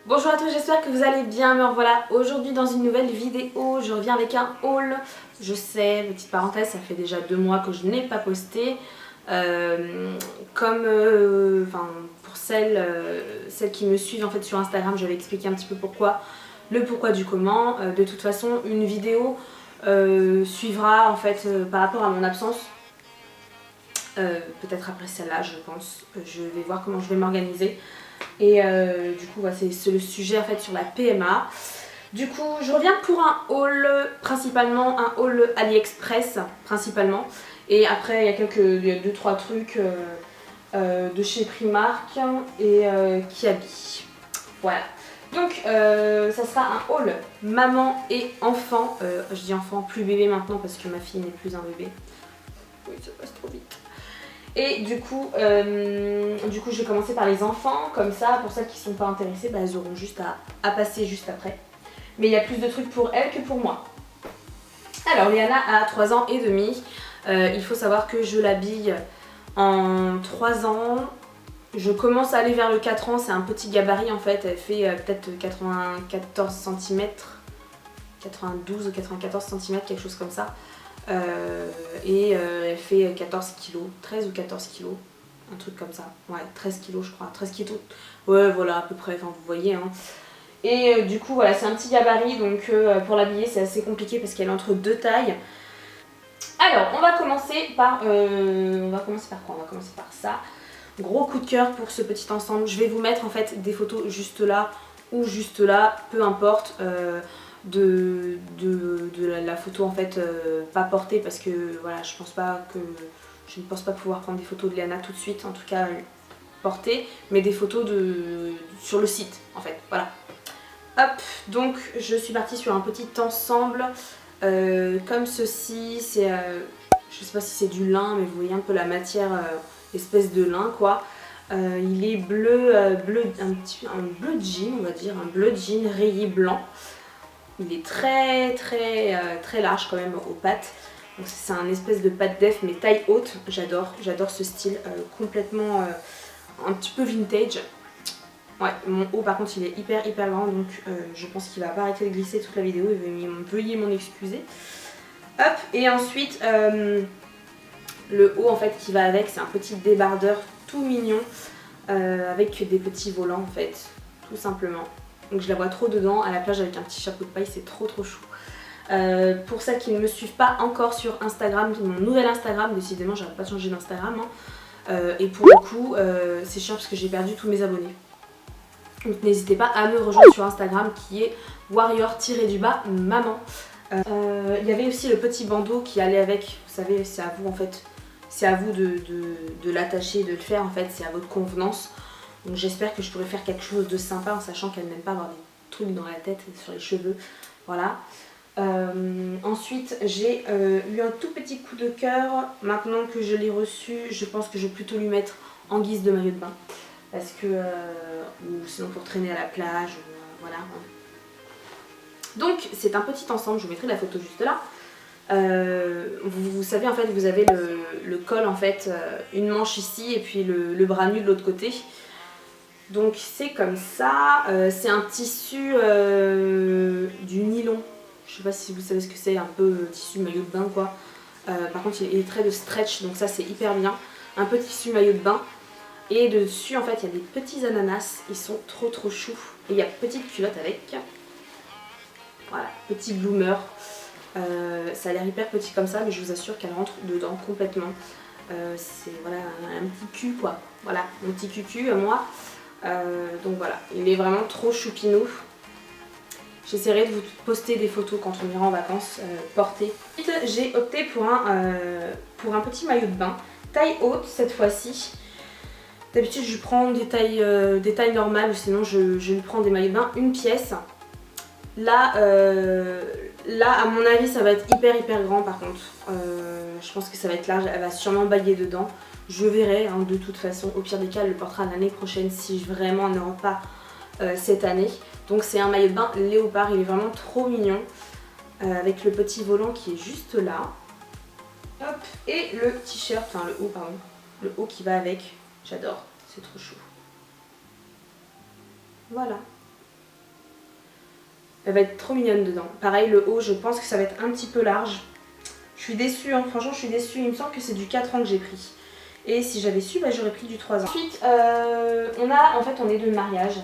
Bonjour à tous, j'espère que vous allez bien. Me revoilà aujourd'hui dans une nouvelle vidéo. Je reviens avec un haul. Je sais, petite parenthèse, ça fait déjà 2 mois que je n'ai pas posté. Pour celles qui me suivent en fait sur Instagram, j'avais expliqué un petit peu pourquoi, le pourquoi du comment. De toute façon, une vidéo suivra en fait par rapport à mon absence. Peut-être après celle-là, je pense. Je vais voir comment je vais m'organiser. Et du coup, voilà, c'est le sujet en fait sur la PMA. Du coup, je reviens pour un haul, principalement un haul AliExpress, principalement. Et après, il y a 2-3 trucs de chez Primark et Kiabi. Voilà. Donc, ça sera un haul maman et enfant. Je dis enfant, plus bébé maintenant parce que ma fille n'est plus un bébé. Oui, ça passe trop vite. Et du coup, je vais commencer par les enfants, comme ça, pour celles qui ne sont pas intéressées, bah, elles auront juste à passer juste après. Mais il y a plus de trucs pour elles que pour moi. Alors, Liana a 3 ans et demi. Il faut savoir que je l'habille en 3 ans. Je commence à aller vers le 4 ans, c'est un petit gabarit en fait. Elle fait peut-être 94 cm, 92 ou 94 cm, quelque chose comme ça. Elle fait 14 kg, 13 ou 14 kg, un truc comme ça, ouais 13 kg je crois, 13 kg, ouais voilà à peu près, enfin vous voyez hein. Et du coup voilà c'est un petit gabarit donc pour l'habiller c'est assez compliqué parce qu'elle est entre 2 tailles. Alors on va commencer par quoi? On va commencer par ça. Gros coup de cœur pour ce petit ensemble, je vais vous mettre en fait des photos juste là ou juste là, peu importe. De la photo en fait pas portée parce que voilà je ne pense pas pouvoir prendre des photos de Liana tout de suite, en tout cas portée, mais des photos sur le site en fait, voilà. Hop, donc je suis partie sur un petit ensemble comme ceci, c'est je sais pas si c'est du lin mais vous voyez un peu la matière, espèce de lin quoi. Il est bleu, un bleu jean on va dire, un bleu jean rayé blanc. Il est très large quand même aux pattes. C'est un espèce de patte def mais taille haute. J'adore ce style complètement un petit peu vintage. Ouais, mon haut par contre il est hyper grand donc je pense qu'il va pas arrêter de glisser toute la vidéo. Veuillez m'en excuser. Hop, et ensuite le haut en fait qui va avec, c'est un petit débardeur tout mignon avec des petits volants en fait, tout simplement. Donc je la vois trop dedans, à la plage avec un petit chapeau de paille, c'est trop chou. Pour celles qui ne me suivent pas encore sur Instagram, mon nouvel Instagram, décidément j'arrête pas de changer d'Instagram. Et pour le coup, c'est chiant parce que j'ai perdu tous mes abonnés. Donc n'hésitez pas à me rejoindre sur Instagram qui est warrior-maman. Il y avait aussi le petit bandeau qui allait avec, vous savez, c'est à vous en fait. C'est à vous de l'attacher, de le faire en fait, c'est à votre convenance. Donc j'espère que je pourrai faire quelque chose de sympa en sachant qu'elle n'aime pas avoir des trucs dans la tête, sur les cheveux. Voilà. Ensuite j'ai eu un tout petit coup de cœur. Maintenant que je l'ai reçu, je pense que je vais plutôt lui mettre en guise de maillot de bain. Parce que, ou sinon pour traîner à la plage, voilà. Donc c'est un petit ensemble, je vous mettrai la photo juste là. Vous savez en fait vous avez le col en fait, une manche ici et puis le bras nu de l'autre côté. Donc c'est comme ça, c'est un tissu du nylon, je sais pas si vous savez ce que c'est, un peu tissu maillot de bain quoi. Par contre il est très de stretch donc ça c'est hyper bien, un peu tissu maillot de bain. Et dessus en fait il y a des petits ananas, ils sont trop choux. Et il y a petite culotte avec, voilà, petit bloomer. Ça a l'air hyper petit comme ça mais je vous assure qu'elle rentre dedans complètement. C'est voilà un petit cul quoi, voilà, mon petit cucu à moi. Donc voilà, il est vraiment trop choupinou. J'essaierai de vous poster des photos quand on ira en vacances portées. Ensuite j'ai opté pour un petit maillot de bain, taille haute cette fois-ci. D'habitude je prends des tailles normales ou sinon je lui prends des maillots de bain une pièce. Là à mon avis ça va être hyper grand par contre. Je pense que ça va être large, elle va sûrement bailler dedans. Je verrai hein, de toute façon, au pire des cas elle le portera l'année prochaine si vraiment elle ne rentre pas cette année. Donc c'est un maillot de bain léopard, il est vraiment trop mignon. Avec le petit volant qui est juste là. Hop, et le t-shirt, enfin le haut pardon, le haut qui va avec, j'adore, c'est trop chou. Voilà. Elle va être trop mignonne dedans. Pareil, le haut, je pense que ça va être un petit peu large. Je suis déçue, hein. Franchement, je suis déçue. Il me semble que c'est du 4 ans que j'ai pris. Et si j'avais su, bah, j'aurais pris du 3 ans. Ensuite, on est de mariage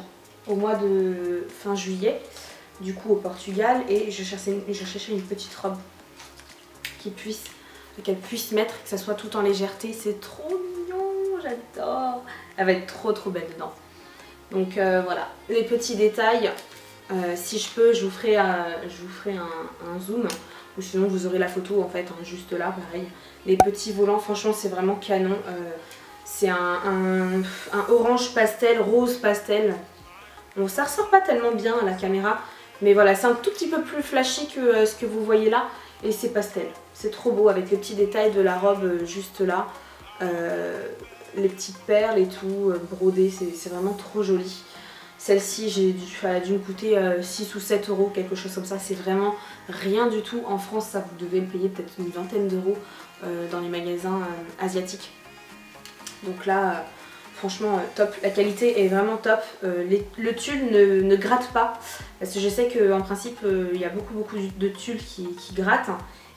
au mois de fin juillet, du coup au Portugal. Et je cherchais une petite robe qu'elle puisse mettre, que ça soit tout en légèreté. C'est trop mignon, j'adore. Elle va être trop trop belle dedans. Donc voilà, les petits détails. Si je peux, je vous ferai un zoom, ou sinon vous aurez la photo en fait, hein, juste là, pareil. Les petits volants, franchement c'est vraiment canon. C'est un orange pastel, rose pastel. Bon, ça ressort pas tellement bien à la caméra, mais voilà, c'est un tout petit peu plus flashy que ce que vous voyez là. Et c'est pastel, c'est trop beau avec les petits détails de la robe juste là. Les petites perles et tout, brodées, c'est vraiment trop joli. Celle-ci, elle a dû me coûter 6 ou 7 euros, quelque chose comme ça. C'est vraiment rien du tout. En France, ça, vous devez le payer peut-être une vingtaine d'euros dans les magasins asiatiques. Donc là, franchement, top. La qualité est vraiment top. Le tulle ne gratte pas. Parce que je sais qu'en principe, il y a beaucoup de tulles qui grattent.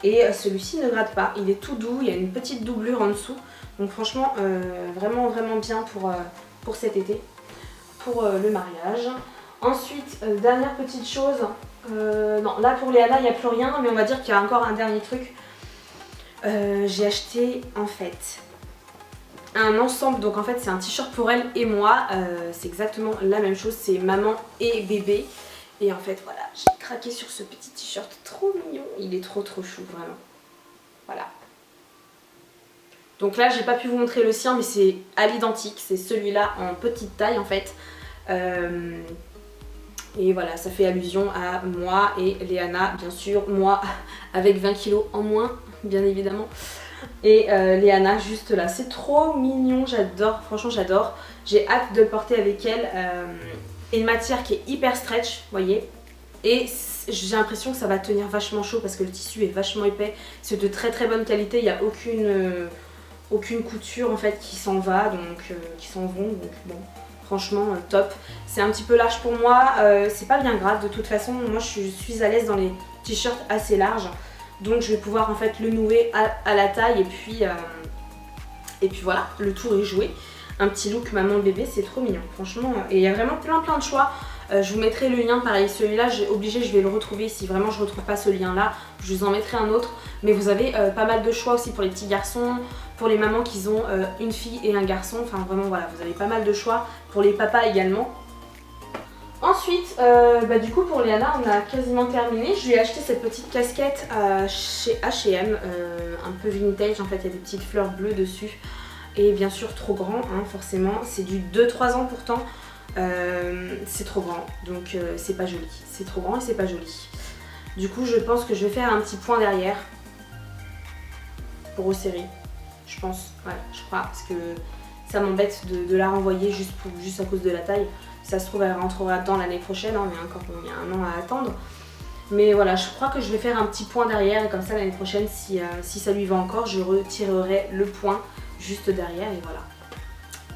Et celui-ci ne gratte pas. Il est tout doux. Il y a une petite doublure en dessous. Donc franchement, vraiment bien pour cet été. Pour le mariage. Ensuite, dernière petite chose, non, là pour Léana il n'y a plus rien, mais on va dire qu'il y a encore un dernier truc. J'ai acheté en fait un ensemble, donc en fait c'est un t-shirt pour elle et moi, c'est exactement la même chose, c'est maman et bébé. Et en fait voilà, j'ai craqué sur ce petit t-shirt trop mignon, il est trop chou vraiment. Voilà. Donc là j'ai pas pu vous montrer le sien, mais c'est à l'identique, c'est celui-là en petite taille en fait. Et voilà, ça fait allusion à moi et Léana, bien sûr, moi avec 20 kilos en moins, bien évidemment. Et Léana juste là, c'est trop mignon, j'adore, franchement j'adore. J'ai hâte de le porter avec elle. C'est une matière qui est hyper stretch, vous voyez. Et j'ai l'impression que ça va tenir vachement chaud parce que le tissu est vachement épais. C'est de très bonne qualité, il n'y a aucune couture en fait qui s'en va, donc qui s'en vont, donc bon. Franchement top, c'est un petit peu large pour moi, c'est pas bien grave de toute façon, moi je suis à l'aise dans les t-shirts assez larges, donc je vais pouvoir en fait le nouer à la taille et puis voilà, le tour est joué. Un petit look maman bébé, c'est trop mignon franchement, et il y a vraiment plein de choix. Je vous mettrai le lien, pareil celui-là j'ai obligé, je vais le retrouver, si vraiment je retrouve pas ce lien là, je vous en mettrai un autre. Mais vous avez pas mal de choix aussi pour les petits garçons, pour les mamans qui ont une fille et un garçon, enfin vraiment voilà, vous avez pas mal de choix, pour les papas également. Ensuite, du coup pour Léana on a quasiment terminé, je lui ai acheté cette petite casquette chez H&M, un peu vintage en fait, il y a des petites fleurs bleues dessus. Et bien sûr trop grand, hein, forcément, c'est du 2-3 ans pourtant. C'est trop grand, donc c'est pas joli. C'est trop grand et c'est pas joli. Du coup je pense que je vais faire un petit point derrière pour resserrer, je pense, ouais, je crois, parce que ça m'embête de la renvoyer juste à cause de la taille. Ça se trouve elle rentrera dedans l'année prochaine, hein, mais encore il y a un an à attendre. Mais voilà, je crois que je vais faire un petit point derrière et comme ça l'année prochaine, si ça lui va encore, je retirerai le point juste derrière et voilà.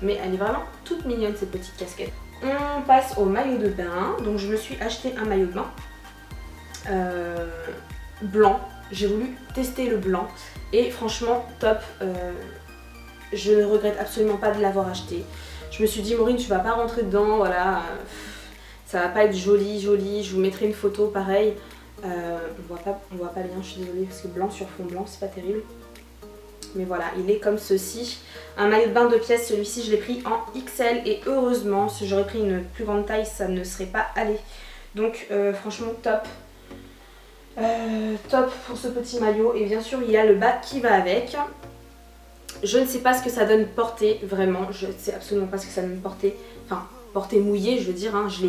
Mais elle est vraiment toute mignonne cette petite casquette. On passe au maillot de bain. Donc je me suis acheté un maillot de bain blanc. J'ai voulu tester le blanc et franchement top. Je ne regrette absolument pas de l'avoir acheté. Je me suis dit Maureen tu vas pas rentrer dedans, voilà, ça va pas être joli. Je vous mettrai une photo pareil. On voit pas bien, je suis désolée parce que blanc sur fond blanc c'est pas terrible. Mais voilà, il est comme ceci. Un maillot de bain 2 pièces, celui-ci je l'ai pris en XL et heureusement, si j'aurais pris une plus grande taille, ça ne serait pas allé. Donc franchement top. Top pour ce petit maillot. Et bien sûr, il y a le bas qui va avec. Je ne sais pas ce que ça donne porter, vraiment. Je ne sais absolument pas ce que ça donne porter. Enfin, porter mouillé, je veux dire. Hein. Je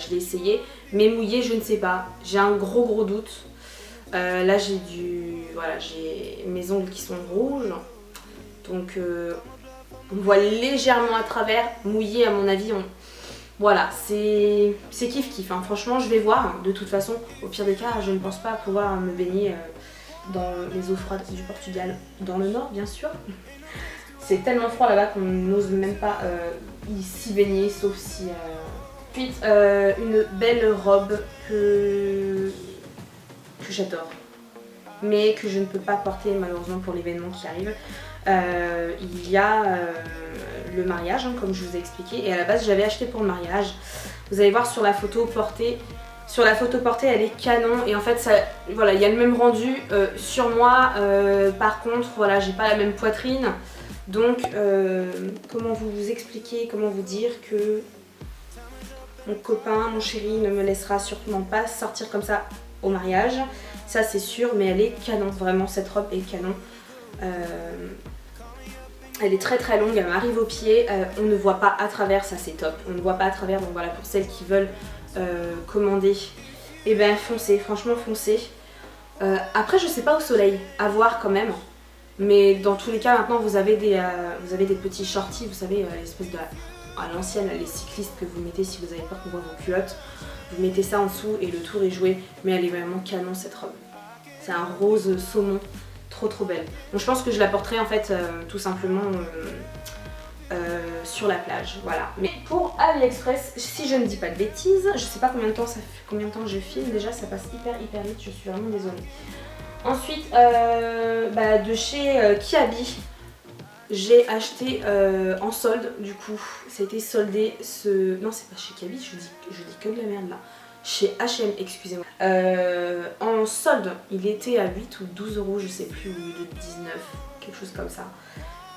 l'ai essayé. Mais mouillé, je ne sais pas. J'ai un gros doute. Là j'ai mes ongles qui sont rouges, donc on voit légèrement à travers. Mouillé à mon avis, voilà, c'est kiff, hein. Franchement je vais voir, de toute façon au pire des cas je ne pense pas pouvoir me baigner dans les eaux froides du Portugal, dans le nord bien sûr. C'est tellement froid là-bas qu'on n'ose même pas s'y baigner, sauf si Ensuite, une belle robe que j'adore, mais que je ne peux pas porter malheureusement pour l'événement qui arrive. Il y a le mariage, hein, comme je vous ai expliqué, et à la base j'avais acheté pour le mariage. Vous allez voir sur la photo portée. Sur la photo portée, elle est canon et en fait, ça, voilà, il y a le même rendu sur moi. Par contre, voilà, j'ai pas la même poitrine. Donc, comment vous expliquer, comment vous dire que mon copain, mon chéri ne me laissera sûrement pas sortir comme ça au mariage. Ça, c'est sûr, mais elle est canon. Vraiment, cette robe est canon. Elle est très très longue, elle m'arrive aux pieds. On ne voit pas à travers, ça c'est top. On ne voit pas à travers, donc voilà, pour celles qui veulent commander, et ben foncez, franchement foncez. Après je sais pas au soleil, à voir quand même, mais dans tous les cas maintenant vous avez des petits shorties, vous savez, l'espèce de, à l'ancienne, les cyclistes que vous mettez si vous avez peur qu'on voit vos culottes, vous mettez ça en dessous et le tour est joué, mais elle est vraiment canon cette robe. C'est un rose saumon, trop trop belle. Donc je pense que je la porterai en fait tout simplement sur la plage, voilà. Mais pour AliExpress, si je ne dis pas de bêtises, je sais pas combien de temps ça fait, combien de temps je filme déjà, ça passe hyper vite, je suis vraiment désolée. Ensuite, de chez Kiabi, j'ai acheté en solde, du coup, ça a été soldé non c'est pas chez Kiabi, je dis que de la merde là. Chez H&M, excusez-moi. En solde, il était à 8 ou 12 euros, je sais plus, au lieu de 19, quelque chose comme ça.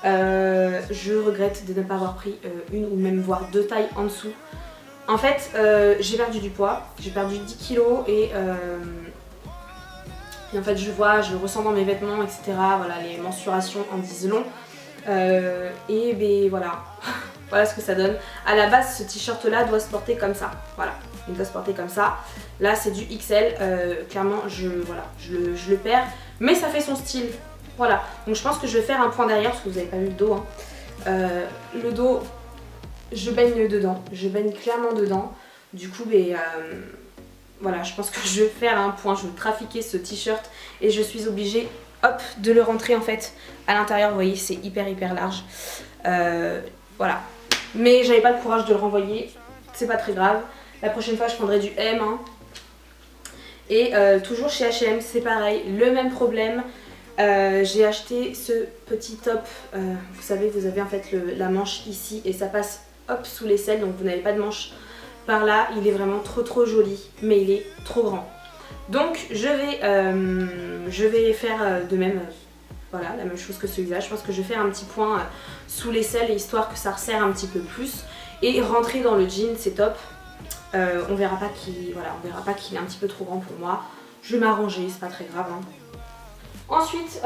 Je regrette de ne pas avoir pris une ou même voire deux tailles en dessous. En fait, j'ai perdu du poids, j'ai perdu 10 kilos et en fait je ressens dans mes vêtements, etc. Voilà, les mensurations en disent long. Et ben voilà, voilà ce que ça donne. À la base, ce t-shirt là doit se porter comme ça, voilà. Il doit se porter comme ça. Là c'est du XL, clairement je le perds, mais ça fait son style. Voilà, donc je pense que je vais faire un point derrière parce que vous n'avez pas vu le dos. Hein. Le dos, je baigne dedans, je baigne clairement dedans. Du coup, voilà, je pense que je vais faire un point, je vais trafiquer ce t-shirt et je suis obligée, hop, de le rentrer en fait à l'intérieur. Vous voyez, c'est hyper large. Voilà, mais j'avais pas le courage de le renvoyer, c'est pas très grave. La prochaine fois, je prendrai du M. Hein. Et toujours chez H&M, c'est pareil, le même problème. J'ai acheté ce petit top, vous savez, vous avez en fait la manche ici et ça passe hop sous l'aisselle, donc vous n'avez pas de manche par là. Il est vraiment trop joli, mais il est trop grand. Donc je vais faire de même, voilà, la même chose que celui-là. Je pense que je vais faire un petit point sous l'aisselle histoire que ça resserre un petit peu plus et rentrer dans le jean, c'est top. On verra pas qu'il est un petit peu trop grand pour moi. Je vais m'arranger, c'est pas très grave. Hein. Ensuite,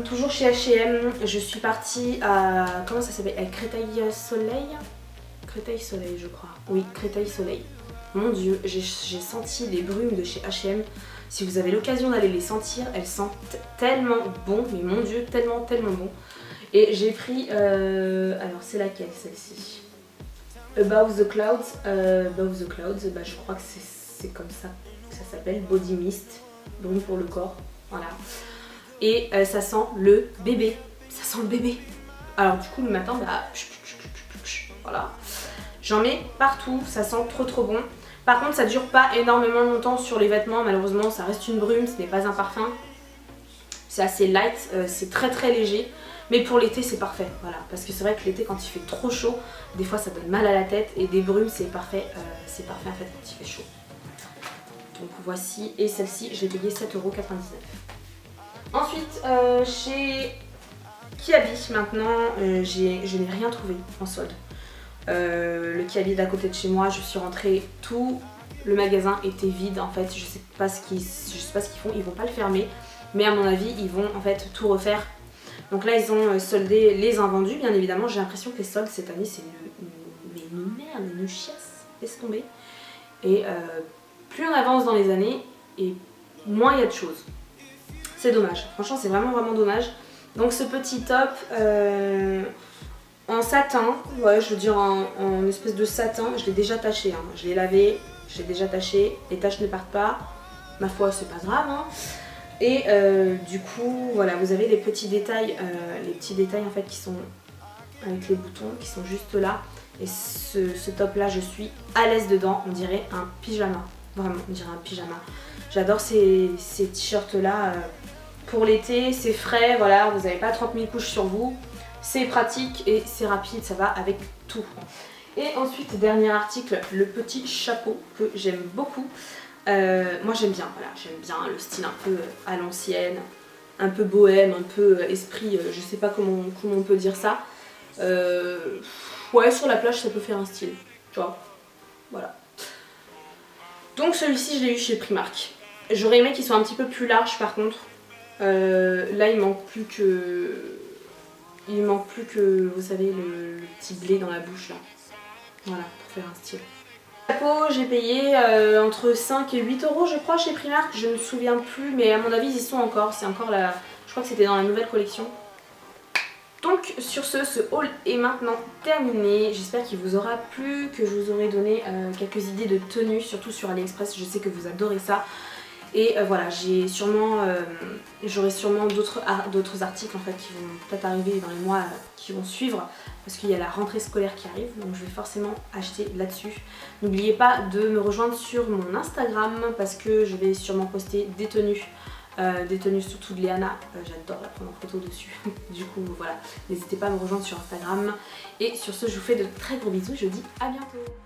toujours chez H&M, je suis partie à, comment ça s'appelle, à Créteil Soleil. Créteil Soleil, je crois. Oui, Créteil Soleil. Mon dieu, j'ai senti les brumes de chez H&M. Si vous avez l'occasion d'aller les sentir, elles sentent tellement bon, mais mon dieu, tellement bon. Et j'ai pris, alors c'est laquelle celle-ci? Above the Clouds, je crois que c'est comme ça que ça s'appelle, Body Mist, brume pour le corps, voilà. Et ça sent le bébé, Alors du coup le matin, voilà, j'en mets partout, ça sent trop bon. Par contre ça dure pas énormément longtemps sur les vêtements, malheureusement ça reste une brume, ce n'est pas un parfum. C'est assez light, c'est très léger. Mais pour l'été c'est parfait, voilà, parce que c'est vrai que l'été quand il fait trop chaud, des fois ça donne mal à la tête et des brumes c'est parfait en fait quand il fait chaud. Donc voici, et celle-ci je l'ai payée 7,99 €. Ensuite chez Kiabi maintenant, je n'ai rien trouvé en solde. Le Kiabi d'à côté de chez moi, je suis rentrée, tout le magasin était vide en fait, je sais pas ce qu'ils font, ils vont pas le fermer, mais à mon avis ils vont en fait tout refaire. Donc là ils ont soldé les invendus, bien évidemment. J'ai l'impression que les soldes cette année c'est une merde, une chiasse, laisse tomber. Et plus on avance dans les années et moins il y a de choses. C'est dommage, franchement c'est vraiment dommage. Donc ce petit top en satin, ouais je veux dire en espèce de satin, je l'ai déjà taché, hein. Je l'ai lavé, je l'ai déjà taché, les taches ne partent pas, ma foi c'est pas grave. Hein. Et du coup, voilà, vous avez les petits détails en fait qui sont avec les boutons qui sont juste là. Et ce top là, je suis à l'aise dedans, on dirait un pyjama. Vraiment, on dirait un pyjama. J'adore ces t-shirts là pour l'été, c'est frais, voilà, vous n'avez pas 30 000 couches sur vous. C'est pratique et c'est rapide, ça va avec tout. Et ensuite, dernier article, le petit chapeau que j'aime beaucoup. Moi j'aime bien, voilà, j'aime bien le style un peu à l'ancienne, un peu bohème, un peu esprit, je sais pas comment on peut dire ça. Ouais, sur la plage ça peut faire un style, tu vois, voilà. Donc celui-ci je l'ai eu chez Primark. J'aurais aimé qu'il soit un petit peu plus large par contre. Là il manque plus que... vous savez, le petit blé dans la bouche là. Voilà, pour faire un style. Chapeau, j'ai payé entre 5 et 8 euros je crois chez Primark, je ne me souviens plus, mais à mon avis ils y sont encore, c'est encore la... je crois que c'était dans la nouvelle collection. Donc sur ce haul est maintenant terminé, j'espère qu'il vous aura plu, que je vous aurai donné quelques idées de tenues, surtout sur AliExpress, je sais que vous adorez ça. Et voilà, j'aurai sûrement d'autres articles en fait qui vont peut-être arriver dans les mois qui vont suivre, parce qu'il y a la rentrée scolaire qui arrive, donc je vais forcément acheter là-dessus. N'oubliez pas de me rejoindre sur mon Instagram parce que je vais sûrement poster des tenues surtout de Léana, j'adore la prendre en photo dessus. Du coup voilà, n'hésitez pas à me rejoindre sur Instagram. Et sur ce, je vous fais de très gros bisous, je vous dis à bientôt.